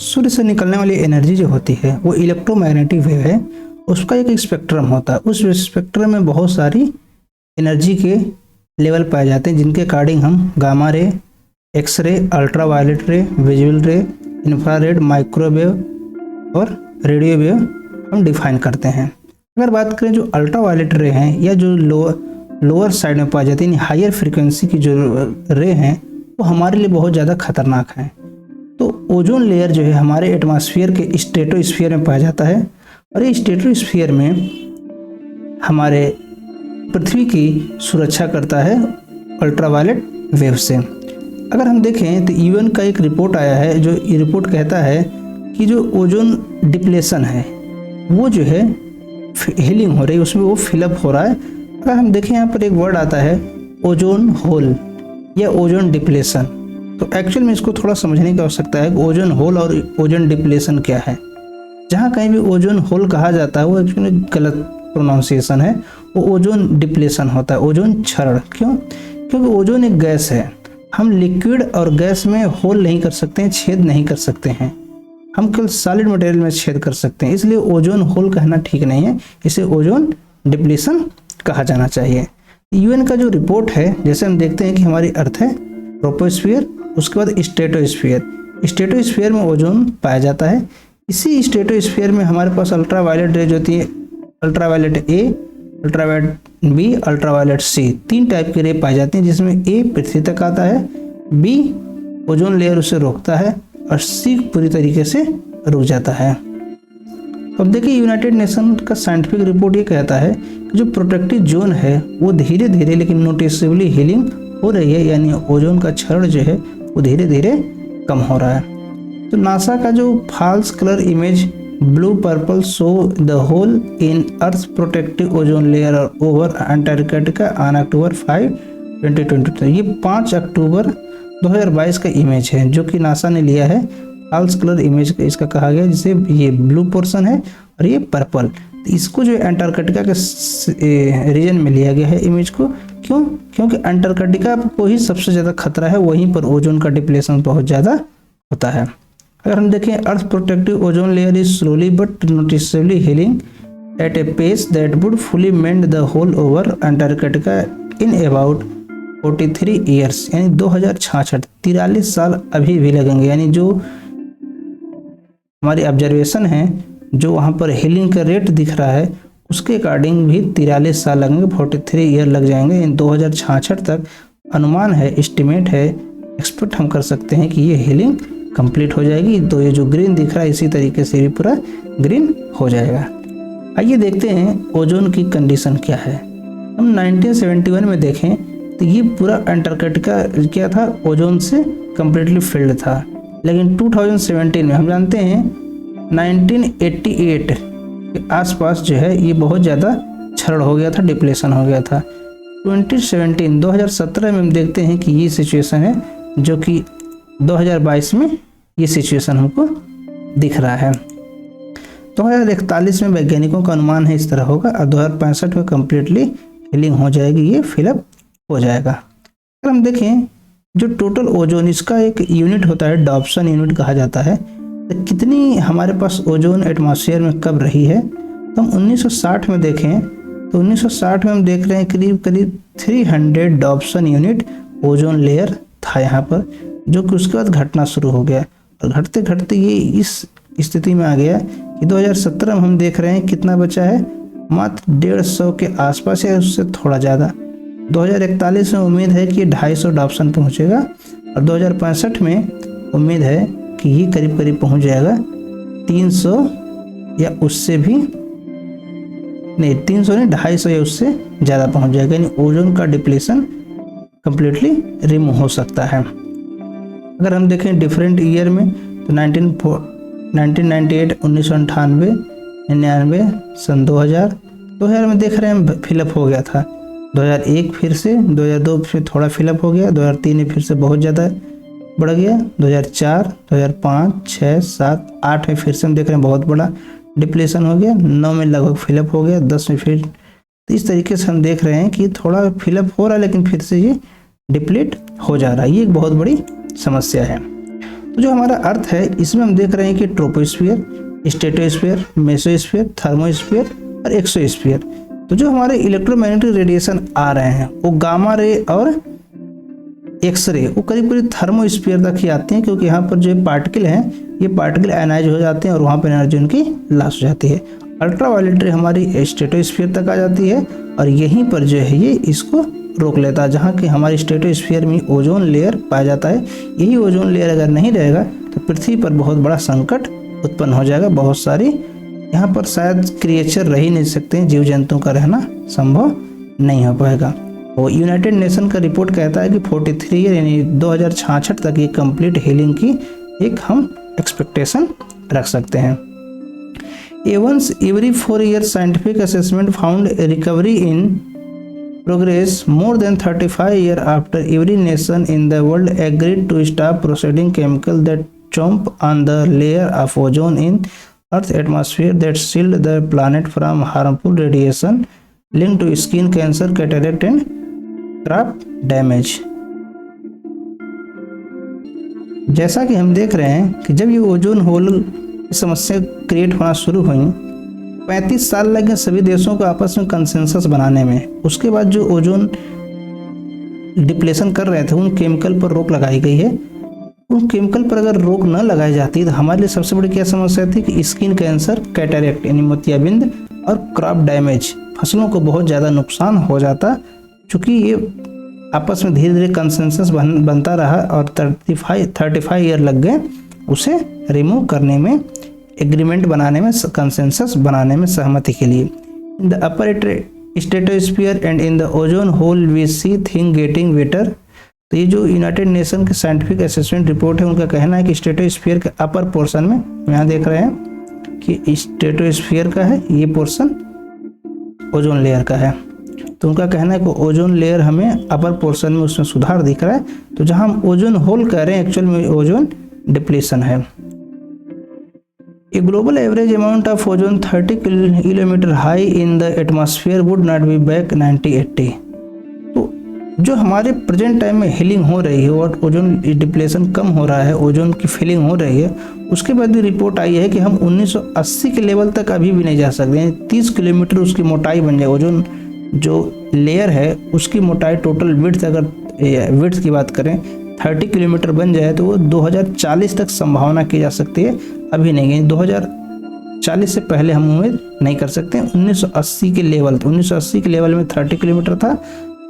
सूर्य से निकलने वाली एनर्जी जो होती है वो इलेक्ट्रोमैग्नेटिक वेव है। उसका एक स्पेक्ट्रम होता है, उस स्पेक्ट्रम में बहुत सारी एनर्जी के लेवल पाए जाते हैं, जिनके अकॉर्डिंग हम gamma ray, X ray, ultraviolet ray, visual ray, infrared, microwave और रेडियो वेव हम डिफाइन करते हैं। अगर बात करें जो अल्ट्रा वायलेट रे हैं या जो लोअर साइड में पाई जाती है, हायर फ्रीक्वेंसी की जो रे हैं वो हमारे लिए बहुत ज़्यादा खतरनाक हैं। तो ओजोन लेयर जो है हमारे एटमॉस्फेयर के स्ट्रेटोस्फीयर में पाया जाता है, और ये स्ट्रेटोस्फीयर में हमारे पृथ्वी की सुरक्षा करता है अल्ट्रावायलेट वेव से। अगर हम देखें तो यूएन का एक रिपोर्ट आया है, जो ये रिपोर्ट कहता है कि जो ओजोन डिप्लेशन है वो जो है हीलिंग हो रही है, उसमें वो फिलअप हो रहा है। अगर हम देखें यहाँ पर एक वर्ड आता है ओजोन होल या ओजोन डिप्लेशन, तो एक्चुअल में इसको थोड़ा समझने की आवश्यकता है कि ओजोन होल और ओजोन डिप्लेशन क्या है। जहाँ कहीं भी ओजोन होल कहा जाता है वो एक्चुअली गलत प्रोनाउंसिएशन है, वो ओजोन डिप्लेशन होता है, ओजोन क्षरण। क्यों? क्योंकि ओजोन एक गैस है, हम लिक्विड और गैस में होल नहीं कर सकते हैं, छेद नहीं कर सकते हैं, हम केवल सॉलिड मटेरियल में छेद कर सकते हैं। इसलिए ओजोन होल कहना ठीक नहीं है, इसे ओजोन डिप्लेशन कहा जाना चाहिए। यूएन का जो रिपोर्ट है, जैसे हम देखते हैं कि हमारी अर्थ है ट्रोपोस्फीयर, उसके बाद स्ट्रेटोस्फीयर। स्ट्रेटोस्फीयर में ओजोन पाया जाता है। इसी स्ट्रेटोस्फीयर में हमारे पास अल्ट्रावायलेट रेज होती है, ultraviolet A, ultraviolet B, ultraviolet C, 3 type की रे पाई जाती हैं, जिसमें ए पृथ्वी तक आता है, बी ओजोन लेयर उसे रोकता है और सी पूरी तरीके से रुक जाता है। अब देखिए यूनाइटेड नेशन का साइंटिफिक रिपोर्ट ये कहता है कि जो प्रोटेक्टिव जोन है वो धीरे धीरे लेकिन नोटिसेबली हीलिंग हो रही है, यानी ओजोन का क्षरण जो है वो धीरे धीरे कम हो रहा है। तो नासा का जो false colour image blue purple show the hole in earth protective ozone layer over Antarctica on October 5, 2022, ये 5 अक्टूबर 2022 का इमेज है जो कि नासा ने लिया है। फॉल्स कलर इमेज इसका कहा गया, जिसे ये ब्लू पोर्शन है और ये पर्पल। तो इसको जो अंटार्कटिका के रीजन में लिया गया है इमेज को। क्यों? क्योंकि अंटार्कटिका को ही सबसे ज़्यादा खतरा है, वहीं पर ओजोन का डिप्लेशन बहुत ज़्यादा होता है। अगर हम देखें Earth protective ozone layer is slowly but noticeably healing at a pace that would fully mend the hole over Antarctica in about 43 years, यानी 2066, 43 साल अभी भी लगेंगे। यानी जो हमारी ऑब्जर्वेशन है, जो वहाँ पर हीलिंग का रेट दिख रहा है, उसके अकॉर्डिंग भी 43 साल लगेंगे, 43 ईयर लग जाएंगे। इन 2066 तक अनुमान है, एस्टिमेट है, एक्सपेक्ट हम कर सकते हैं कि ये हीलिंग कंप्लीट हो जाएगी। तो ये जो ग्रीन दिख रहा है इसी तरीके से भी पूरा ग्रीन हो जाएगा। आइए देखते हैं ओजोन की कंडीशन क्या है। हम 1971 में देखें तो ये पूरा अंटार्कटिका क्या था, ओजोन से कम्प्लीटली फिल्ड था। लेकिन 2017 में हम जानते हैं 1988 के आसपास जो है ये बहुत ज़्यादा क्षरण हो गया था, डिप्लेशन हो गया था। 2017 में हम देखते हैं कि ये सिचुएशन है, जो कि 2022 में ये सिचुएशन हमको दिख रहा है। 2041 में वैज्ञानिकों का अनुमान है इस तरह होगा, और 2065 में कम्प्लीटली हीलिंग हो जाएगी, ये फिलअप हो जाएगा। अगर हम देखें जो टोटल ओजोन, इसका एक यूनिट होता है, डॉप्सन यूनिट कहा जाता है। तो कितनी हमारे पास ओजोन एटमॉस्फेयर में कब रही है, तो हम 1960 में देखें तो 1960 में हम देख रहे हैं करीब करीब 300 डॉप्सन यूनिट ओजोन लेयर था यहाँ पर, जो कि उसके बाद घटना शुरू हो गया, और घटते घटते ये इस स्थिति में आ गया कि 2017 में हम देख रहे हैं कितना बचा है, मात्र 150 के आसपास है, उससे थोड़ा ज़्यादा। 2041 में उम्मीद है कि 250 डॉप्सन पहुँचेगा, और 2065 में उम्मीद है कि ये करीब करीब पहुँच जाएगा 300 या उससे भी नहीं, 300 नहीं, 250 या उससे ज़्यादा पहुँच जाएगा। यानी ओजोन का डिप्लेशन कम्प्लीटली रिमूव हो सकता है। अगर हम देखें डिफरेंट ईयर में तो 1998, 1998, 99, सन 2000 में देख रहे हैं फिलअप हो गया था। 2001 फिर से, 2002 फिर थोड़ा फिलअप हो गया, 2003 में फिर से बहुत ज़्यादा बढ़ गया, 2004, 2005, 6, 7, 8 में फिर से हम देख रहे हैं बहुत बड़ा डिप्लेशन हो गया, 9 में लगभग फिलअप हो गया, 10 में फिर। तो इस तरीके से हम देख रहे हैं कि थोड़ा फिलअप हो रहा है, लेकिन फिर से ये डिप्लीट हो जा रहा है। ये एक बहुत बड़ी समस्या है। तो तो जो हमारा अर्थ है इसमें हम देख रहे हैं कि ट्रोपोस्फीयर, स्ट्रेटोस्फीयर, मेसोस्फीयर, थर्मोस्फीयर और एक्सोस्फीयर। तो जो हमारे इलेक्ट्रोमैग्नेटिक रेडिएशन आ रहे हैं वो गामा रे और एक्सरे वो करीब करीब थर्मोस्फीयर तक ही आते हैं, क्योंकि यहाँ पर जो पार्टिकल हैं ये पार्टिकल आयनाइज हो जाते हैं और वहाँ पर एनर्जी उनकी लॉस हो जाती है। अल्ट्रावायलेट रे हमारी स्ट्रेटोस्फीयर तक आ जाती है और यहीं पर जो है ये इसको रोक लेता है, जहाँ कि हमारी स्ट्रेटोस्फीयर में ओजोन लेयर पाया जाता है। यही ओजोन लेयर अगर नहीं रहेगा तो पृथ्वी पर बहुत बड़ा संकट उत्पन्न हो जाएगा। बहुत सारी यहाँ पर शायद क्रिएचर रह ही नहीं सकते हैं, जीव जंतुओं का रहना संभव नहीं हो पाएगा। और यूनाइटेड नेशन का रिपोर्ट कहता है कि 43 ईयर यानी 2066 तक ये कंप्लीट हीलिंग की एक हम एक्सपेक्टेशन रख सकते हैं। Once every 4 years scientific assessment found a recovery in progress more than 35 years after every nation in the world agreed to stop proceeding chemical that chomp on the layer of ozone in Earth's atmosphere that shield the planet from harmful radiation linked to skin cancer, cataract and crop damage। जैसा कि हम देख रहे हैं कि जब ये ozone hole की समस्या क्रिएट होना शुरू हुई 35 साल लगे सभी देशों को आपस में कंसेंसस बनाने में। उसके बाद जो ओजोन डिप्लेशन कर रहे थे उन केमिकल पर रोक लगाई गई है। उन केमिकल पर अगर रोक न लगाई जाती तो हमारे लिए सबसे बड़ी क्या समस्या थी कि स्किन कैंसर, कैटरेक्ट यानी मोतियाबिंद और क्रॉप डैमेज, फसलों को बहुत ज़्यादा नुकसान हो जाता। चूँकि ये आपस में धीरे धीरे कंसेंसस बनता रहा और 35 ईयर लग गए उसे रिमूव करने में, एग्रीमेंट बनाने में, कंसेंसस बनाने में सहमति के लिए। In the upper stratosphere and in the ozone hole we see thing getting better. तो ये जो यूनाइटेड नेशन के साइंटिफिक असेसमेंट रिपोर्ट है उनका कहना है कि स्ट्रेटोस्फीयर के अपर पोर्शन में, यहाँ देख रहे हैं कि स्ट्रेटोस्फीयर का है ये पोर्शन ओजोन लेयर का है। तो उनका कहना है कि ओजोन लेयर हमें अपर पोर्शन में उसमें सुधार दिख रहा है। तो जहाँ हम ओजोन होल कह रहे हैं एक्चुअल में ओजोन डिप्लीशन है। A global average amount of ozone 30 kilometre high in the atmosphere would not be back 1980। तो जो हमारे प्रेजेंट टाइम में हीलिंग हो रही है और ओजोन डिप्लेशन कम हो रहा है, ओजोन की फिलिंग हो रही है, उसके बाद भी रिपोर्ट आई है कि हम 1980 के लेवल तक अभी भी नहीं जा सकते। 30 किलोमीटर उसकी मोटाई बन जाए, ओजोन जो लेयर है उसकी मोटाई टोटल विड्थ, अगर विड्थ की बात करें 30 किलोमीटर बन जाए तो वो 2040 तक संभावना की जा सकती है। अभी नहीं गई, 2040 से पहले हम उम्मीद नहीं कर सकते। 1980 के लेवल में 30 किलोमीटर था,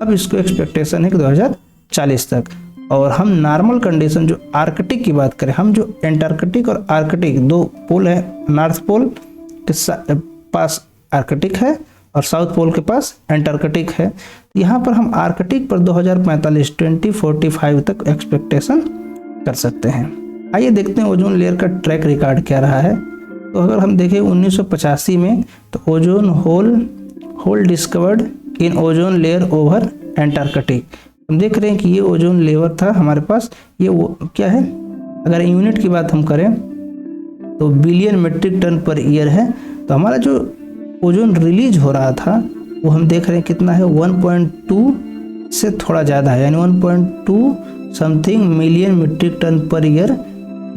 अब इसको एक्सपेक्टेशन है कि 2040 तक। और हम नॉर्मल कंडीशन जो आर्कटिक की बात करें, हम जो एंटार्कटिक और आर्कटिक दो पोल है, नॉर्थ पोल के पास आर्कटिक है और साउथ पोल के पास एंटार्कटिक है। यहाँ पर हम आर्कटिक पर 2045 2045 तक एक्सपेक्टेशन कर सकते हैं। आइए देखते हैं ओजोन लेयर का ट्रैक रिकॉर्ड क्या रहा है। तो अगर हम देखें 1985 में तो ozone hole discovered in ozone layer over Antarctic. हम देख रहे हैं कि ये ओजोन लेयर था हमारे पास। ये वो क्या है, अगर यूनिट की बात हम करें तो billion metric ton per year है। तो हमारा जो ओजोन रिलीज हो रहा था वो हम देख रहे हैं कितना है, 1.2 से थोड़ा ज़्यादा है, यानी 1.2 something million metric ton per year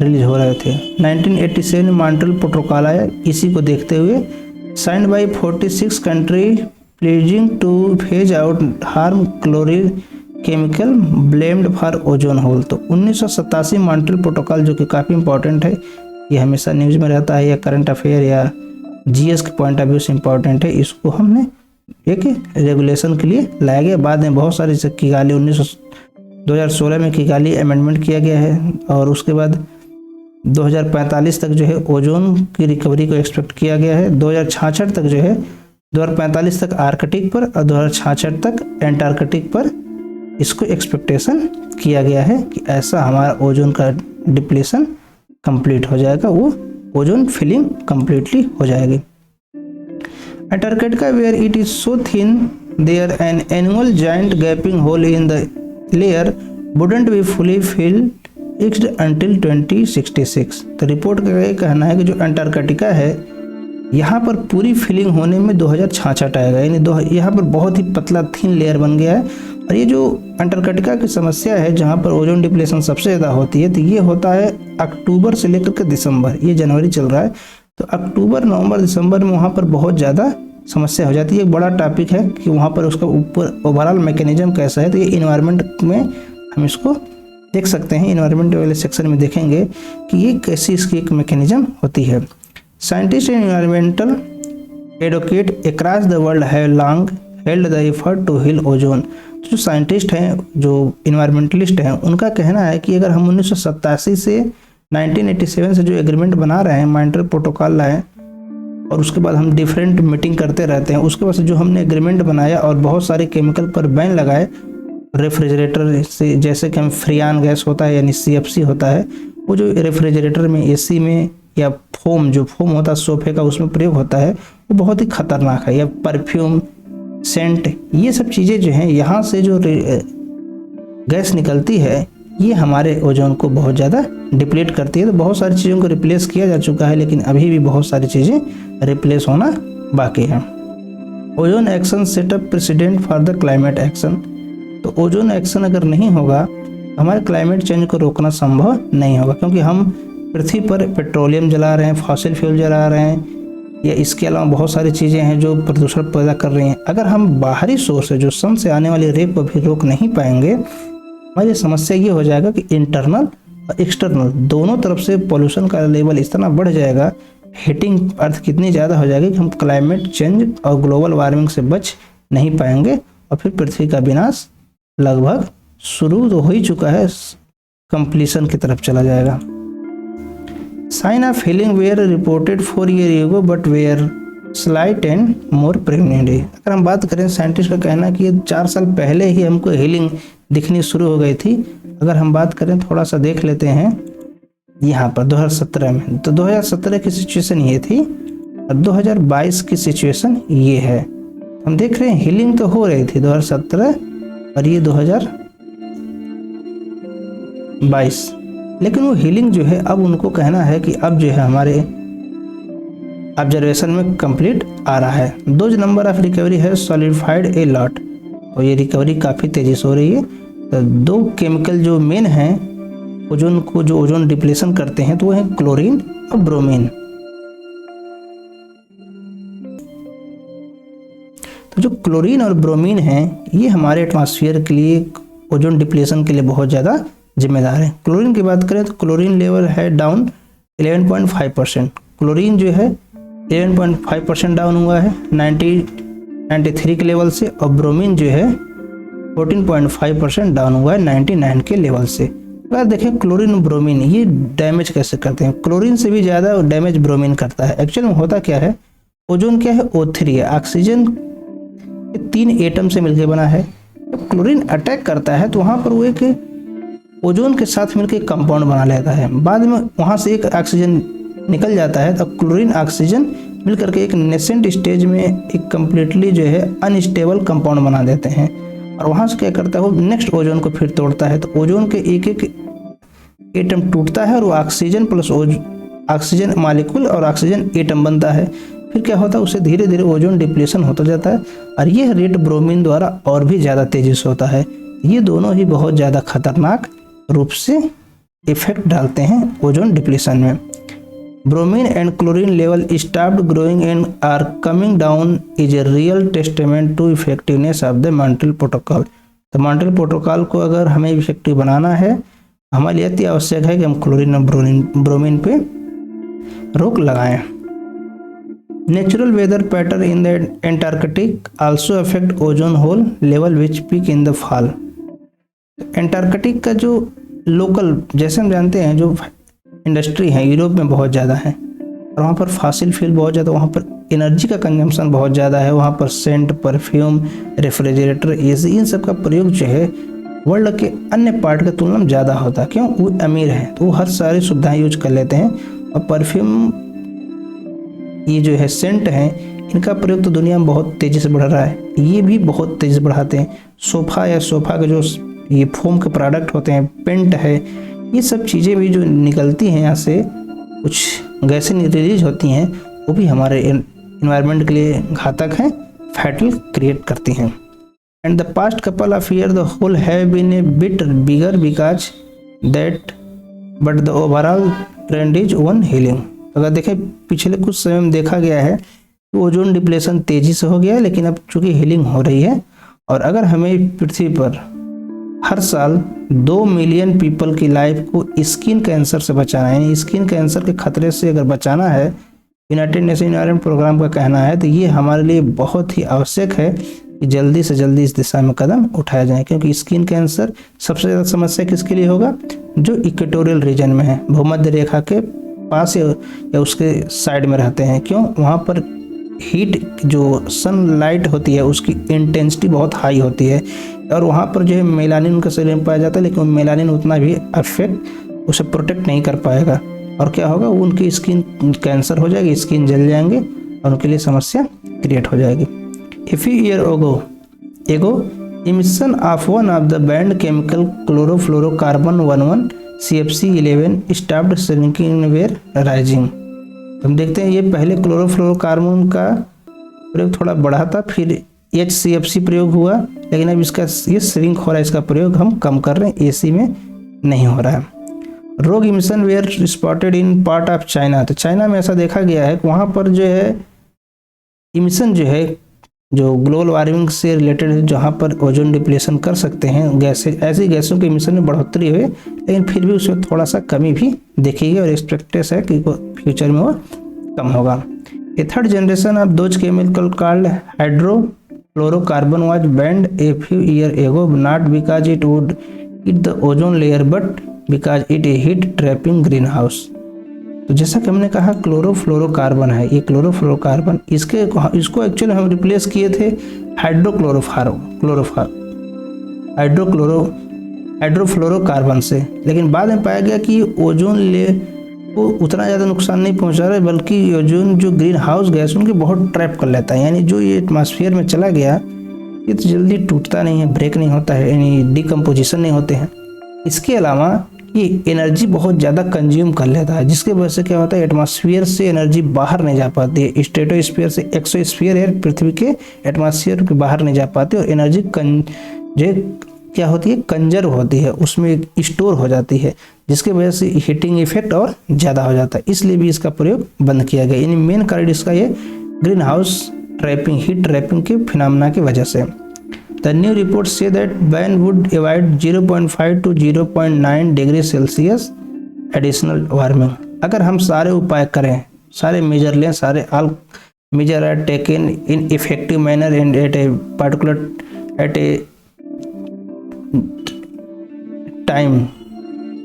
release हो रहे थे। 1987 में मॉन्ट्रियल प्रोटोकॉल आया, इसी को देखते हुए signed by 46 country pleasing two phase out harm chlorine chemical blamed for ozone hole. तो 1987 मॉन्ट्रियल प्रोटोकॉल जो कि काफ़ी इंपॉर्टेंट है, ये हमेशा न्यूज़ में रहता है या करंट अफेयर या जीएस के पॉइंट ऑफ व्यू से इम्पॉर्टेंट है। इसको हमने एक रेगुलेशन के लिए लाया गया। बाद में बहुत सारी किगाली 2016 में किगाली अमेंडमेंट किया गया है और उसके बाद 2045 तक जो है ओजोन की रिकवरी को एक्सपेक्ट किया गया है। 2066 तक जो है 2045 तक आर्कटिक पर और 2066 तक एंटार्कटिक पर इसको एक्सपेक्टेशन किया गया है कि ऐसा हमारा ओजोन का डिप्लेशन कंप्लीट हो जाएगा, वो ओजोन फिलिंग कंप्लीटली हो जाएगी। Antarctica, where it is so thin there an annual giant gaping hole in the layer wouldn't be fully fixed until 2066। तो रिपोर्ट का ये कहना है कि जो अंटार्कटिका है यहाँ पर पूरी फिलिंग होने में 2066 आएगा, यानी यहाँ पर बहुत ही पतला थिन लेयर बन गया है और ये जो अंटार्कटिका की समस्या है जहाँ पर ओजोन डिप्लेशन सबसे ज़्यादा होती है, तो ये होता है अक्टूबर से लेकर के दिसंबर, ये जनवरी चल रहा है, तो अक्टूबर नवंबर दिसंबर में वहाँ पर बहुत ज़्यादा समस्या हो जाती है। एक बड़ा टॉपिक है कि वहाँ पर उसका ऊपर ओवरऑल मैकेनिज्म कैसा है, तो ये इन्वायरमेंट में हम इसको देख सकते हैं, इन्वायरमेंट वाले सेक्शन में देखेंगे कि ये कैसी इसकी एक मैकेनिज्म होती है। Scientist and environmental advocate across the world have long held the effort to heal ozone. जो साइंटिस्ट हैं, जो इन्वायरमेंटलिस्ट हैं, उनका कहना है कि अगर हम 1987 से 1987 से जो एग्रीमेंट बना रहे हैं, मॉन्ट्रियल प्रोटोकॉल लाए, और उसके बाद हम डिफरेंट मीटिंग करते रहते हैं, उसके बाद से जो हमने एग्रीमेंट बनाया और बहुत सारे केमिकल पर बैन लगाए, रेफ्रिजरेटर से, जैसे कि हम फ्रियान गैस होता है यानी CFC होता है, वो जो रेफ्रिजरेटर में, AC में, या फोम, जो फोम होता है सोफे का, उसमें प्रयोग होता है, वो बहुत ही खतरनाक है। या परफ्यूम, सेंट, ये सब चीज़ें जो हैं, यहाँ से जो गैस निकलती है, ये हमारे ओजोन को बहुत ज़्यादा डिप्लीट करती है। तो बहुत सारी चीज़ों को रिप्लेस किया जा चुका है, लेकिन अभी भी बहुत सारी चीज़ें रिप्लेस होना बाकी है। Ozone action setup president for the climate action. तो ओजोन एक्शन अगर नहीं होगा, हमारे क्लाइमेट चेंज को रोकना संभव नहीं होगा, क्योंकि हम पृथ्वी पर पेट्रोलियम जला रहे हैं, फॉसिल फ्यूल जला रहे हैं, या इसके अलावा बहुत सारी चीज़ें हैं जो प्रदूषण पैदा कर रही हैं। अगर हम बाहरी सोर्स है जो सन से आने वाली रे को भी रोक नहीं पाएंगे, हमारी समस्या ये हो जाएगा कि इंटरनल और एक्सटर्नल दोनों तरफ से पोल्यूशन का लेवल इतना बढ़ जाएगा, हीटिंग अर्थ कितनी ज़्यादा हो जाएगी कि हम क्लाइमेट चेंज और ग्लोबल वार्मिंग से बच नहीं पाएंगे, और फिर पृथ्वी का विनाश लगभग शुरू तो हो ही चुका है, कंप्लीशन की तरफ चला जाएगा। Sign of healing were reported 4 years ago but were slight and more pregnantly. अगर हम बात करें, साइंटिस्ट का कहना है कि 4 साल पहले ही हमको हीलिंग दिखनी शुरू हो गई थी। अगर हम बात करें, थोड़ा सा देख लेते हैं यहाँ पर 2017 में, तो 2017 की सिचुएशन ये थी और 2022 की सिचुएशन ये है। हम देख रहे हैं हीलिंग तो हो रही थी 2017 और ये 2022, लेकिन वो हीलिंग जो है, अब उनको कहना है कि अब जो है हमारे ऑब्जर्वेशन में कंप्लीट आ रहा है। 2 नंबर ऑफ रिकवरी है सॉलिडिफाइड ए लॉट, और ये रिकवरी काफ़ी तेज़ी से हो रही है। तो 2 केमिकल जो मेन हैं ओजोन को, जो ओजोन डिप्लेशन करते हैं, तो वो है क्लोरीन और ब्रोमीन। तो जो क्लोरीन और ब्रोमीन हैं, ये हमारे एटमॉस्फेयर के लिए, ओजोन डिप्लेशन के लिए बहुत ज़्यादा जिम्मेदार है। क्लोरीन की बात करें तो क्लोरीन लेवल है डाउन 11.5%। क्लोरीन जो है 11.5% डाउन हुआ है 93 के लेवल से, और ब्रोमीन जो है 14.5% डाउन हुआ है 99 के लेवल से। अगर देखें क्लोरीन और ब्रोमीन ये डैमेज कैसे करते हैं, क्लोरीन से भी ज़्यादा डैमेज ब्रोमीन करता है। एक्चुअल में होता क्या है, ओजोन क्या है, O3 है, ऑक्सीजन के 3 एटम से मिलकर बना है। जब क्लोरीन अटैक करता है तो वहाँ पर वो एक ओजोन के साथ मिलकर एक कंपाउंड बना लेता है, बाद में वहाँ से एक ऑक्सीजन निकल जाता है, तो क्लोरीन ऑक्सीजन मिलकर के एक नेसेंट स्टेज में एक कम्प्लीटली जो है अनस्टेबल कंपाउंड बना देते हैं, और वहाँ से क्या करता है, वो नेक्स्ट ओजोन को फिर तोड़ता है। तो ओजोन के एक एक एटम टूटता है और वो ऑक्सीजन प्लस ऑक्सीजन मालिक्यूल और ऑक्सीजन एटम बनता है। फिर क्या होता है, उससे धीरे धीरे ओजोन डिप्लेशन होता जाता है, और यह रेट ब्रोमीन द्वारा और भी ज़्यादा तेजी से होता है। ये दोनों ही बहुत ज़्यादा खतरनाक रूप से इफेक्ट डालते हैं ओजोन डिप्लेशन में। Bromine and chlorine level stopped growing and are coming down is a real testament to effectiveness of the Montreal protocol. तो मॉन्ट्रियल प्रोटोकॉल को अगर हमें इफेक्टिव बनाना है, हमारे लिए अति आवश्यक है कि हम क्लोरीन और ब्रोमीन पे रोक लगाएं। Natural weather pattern in the Antarctic also affect ozone hole level which peak in the fall. Antarctic का जो लोकल, जैसे हम जानते हैं, जो इंडस्ट्री है यूरोप में बहुत ज़्यादा है, और वहाँ पर फॉसिल फ्यूल बहुत ज़्यादा, वहाँ पर एनर्जी का कंजम्पशन बहुत ज़्यादा है, वहाँ पर सेंट, परफ्यूम, रेफ्रिजरेटर, एसी, इन सब का प्रयोग जो है वर्ल्ड के अन्य पार्ट की तुलना में ज़्यादा होता है। क्यों, वो अमीर है तो वो हर सारी सुविधाएं यूज कर लेते हैं। और परफ्यूम, ये जो है सेंट हैं, इनका प्रयोग तो दुनिया में बहुत तेज़ी से बढ़ रहा है, ये भी बहुत तेज़ी से बढ़ाते हैं। सोफ़ा या सोफ़ा के जो ये फोम के प्रोडक्ट होते हैं, पेंट है, ये सब चीज़ें भी जो निकलती हैं यहाँ से, कुछ गैसें रिलीज होती हैं, वो भी हमारे एनवायरनमेंट के लिए घातक हैं, फैटल क्रिएट करती हैं। And the past couple of year the hole have been a bit bigger because that but the overall trend is one healing. अगर देखें पिछले कुछ समय में देखा गया है कि ओजोन डिप्लेशन तेजी से हो गया है, लेकिन अब चूंकि हीलिंग हो रही है और अगर हमें पृथ्वी पर हर साल 2 मिलियन पीपल की लाइफ को स्किन कैंसर से बचाना है, यानी स्किन कैंसर के खतरे से अगर बचाना है, यूनाइटेड नेशन एनवायरनमेंट प्रोग्राम का कहना है, तो ये हमारे लिए बहुत ही आवश्यक है कि जल्दी से जल्दी इस दिशा में कदम उठाया जाए, क्योंकि स्किन कैंसर सबसे ज़्यादा समस्या किसके लिए होगा? जो इक्वेटोरियल रीजन में है, भूमध्य रेखा के पास या उसके साइड में रहते हैं। क्यों? वहाँ पर हीट जो सनलाइट होती है उसकी इंटेंसिटी बहुत हाई होती है और वहाँ पर जो है मेलानिन उनके शरीर में पाया जाता है, लेकिन मेलानिन उतना भी अफेक्ट उसे प्रोटेक्ट नहीं कर पाएगा और क्या होगा? उनकी स्किन कैंसर हो जाएगी, स्किन जल जाएंगे और उनके लिए समस्या क्रिएट हो जाएगी। A few years ago, emission of one of the banned chemical chlorofluorocarbon 11 CFC11 stopped shrinking were rising। हम देखते हैं ये पहले क्लोरोफ्लोरोकार्बन का प्रयोग थोड़ा बढ़ा था, फिर HCFC प्रयोग हुआ, लेकिन अब इसका ये श्रिंक हो रहा है, इसका प्रयोग हम कम कर रहे हैं, AC में नहीं हो रहा है। Rogue emission were spotted in part of China. तो चाइना में ऐसा देखा गया है कि वहाँ पर जो है इमिशन जो है जो ग्लोबल वार्मिंग से रिलेटेड है, जहाँ पर ओजोन डिप्लेशन कर सकते हैं गैसें, ऐसी गैसों के इमिशन में बढ़ोतरी हुई, लेकिन फिर भी उसमें थोड़ा सा कमी भी देखी गई और एक्सपेक्टेड है कि फ्यूचर में वो कम होगा। A third generation of those chemical called hydrofluorocarbon was banned a few year ago, not because it would hit the ozone layer but because it a heat trapping greenhouse. तो जैसा कि हमने कहा chlorofluorocarbon है, ये chlorofluorocarbon इसको actually हम replace किए थे हाइड्रोफ्लोरोकार्बन से, लेकिन बाद में पाया गया कि ओजोन लेयर को उतना ज़्यादा नुकसान नहीं पहुंचा रहा है, बल्कि ओजोन जो ग्रीन हाउस गैस उनके बहुत ट्रैप कर लेता है, यानी जो ये एटमॉस्फेयर में चला गया ये तो जल्दी टूटता नहीं है, ब्रेक नहीं होता है, यानी डिकम्पोजिशन नहीं होते हैं। इसके अलावा ये एनर्जी बहुत ज़्यादा कंज्यूम कर लेता है, जिसके वजह से क्या होता है? एटमॉस्फेयर से एनर्जी बाहर नहीं जा पाती है, स्ट्रेटोस्फीयर से एक्सोस्फीयर है, पृथ्वी के एटमॉस्फेयर के बाहर नहीं जा पाती और एनर्जी जो क्या होती है? कंजर्व होती है, उसमें स्टोर हो जाती है, जिसके वजह से हीटिंग इफेक्ट और ज़्यादा हो जाता है। इसलिए भी इसका प्रयोग बंद किया गया, यानी मेन कारण इसका ये green house trapping, heat trapping के फिनोमेना की वजह से। The new reports say that ban would avoid 0.5 to 0.9 degree Celsius additional warming. अगर हम सारे उपाय करें, सारे मेजर लें, सारे all measure are taken in effective manner and at a time,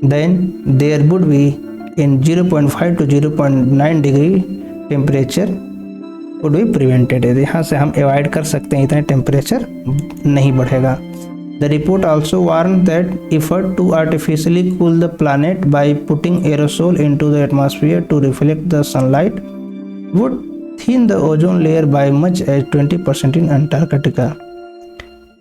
then there would be in 0.5 to 0.9 degree temperature would be prevented. यहाँ से हम अवॉइड कर सकते हैं, इतना टेम्परेचर नहीं बढ़ेगा। The report also warn that effort to artificially cool the planet by putting aerosol into the atmosphere to reflect the sunlight would thin the ozone layer by much as 20% in Antarctica.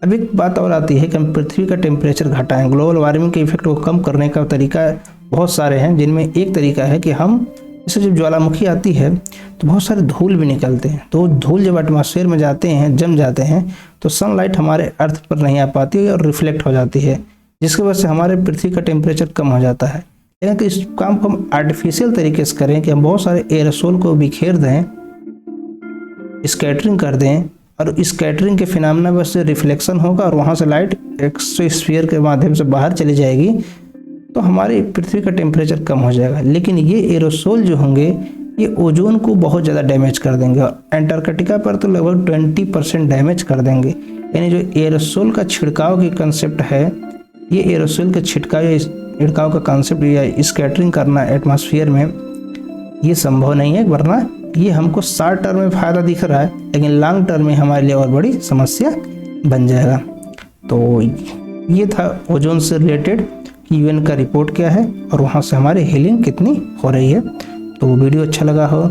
अब एक बात और आती है कि हम पृथ्वी का temperature घटाएं, ग्लोबल वार्मिंग के इफेक्ट को कम करने का तरीका बहुत सारे हैं, जिनमें एक तरीका है कि हम जैसे जब ज्वालामुखी आती है तो बहुत सारे धूल भी निकलते हैं, तो धूल जब एटमॉस्फेयर में जाते हैं, जम जाते हैं, तो सनलाइट हमारे अर्थ पर नहीं आ पाती है और रिफ्लेक्ट हो जाती है, जिसकी वजह से हमारे पृथ्वी का टेम्परेचर कम हो जाता है। लेकिन इस काम को हम आर्टिफिशियल तरीके से करें कि हम बहुत सारे एयरोसोल को बिखेर दें, स्कैटरिंग कर दें, और स्कैटरिंग के फिनोमेना बस से रिफ्लेक्शन होगा और वहाँ से लाइट एक्सोस्फीयर के माध्यम से बाहर चली जाएगी, तो हमारी पृथ्वी का टेम्परेचर कम हो जाएगा। लेकिन ये एरोसोल जो होंगे ये ओजोन को बहुत ज़्यादा डैमेज कर देंगे और एंटार्कटिका पर तो लगभग 20% डैमेज कर देंगे। यानी जो एरोसोल का छिड़काव की कंसेप्ट है, ये एरोसोल के छिड़काव का कंसेप्ट या स्कैटरिंग करना एटमॉस्फेयर में, ये संभव नहीं है, वरना ये हमको शॉर्ट टर्म में फ़ायदा दिख रहा है, लेकिन लॉन्ग टर्म में हमारे लिए और बड़ी समस्या बन जाएगा। तो ये था ओजोन से रिलेटेड यूएन का रिपोर्ट क्या है और वहाँ से हमारे हीलिंग कितनी हो रही है। तो वीडियो अच्छा लगा हो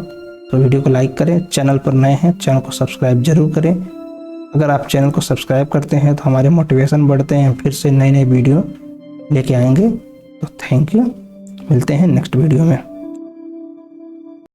तो वीडियो को लाइक करें, चैनल पर नए हैं चैनल को सब्सक्राइब जरूर करें। अगर आप चैनल को सब्सक्राइब करते हैं तो हमारे मोटिवेशन बढ़ते हैं, फिर से नए वीडियो लेके आएंगे। तो थैंक यू, मिलते हैं नेक्स्ट वीडियो में।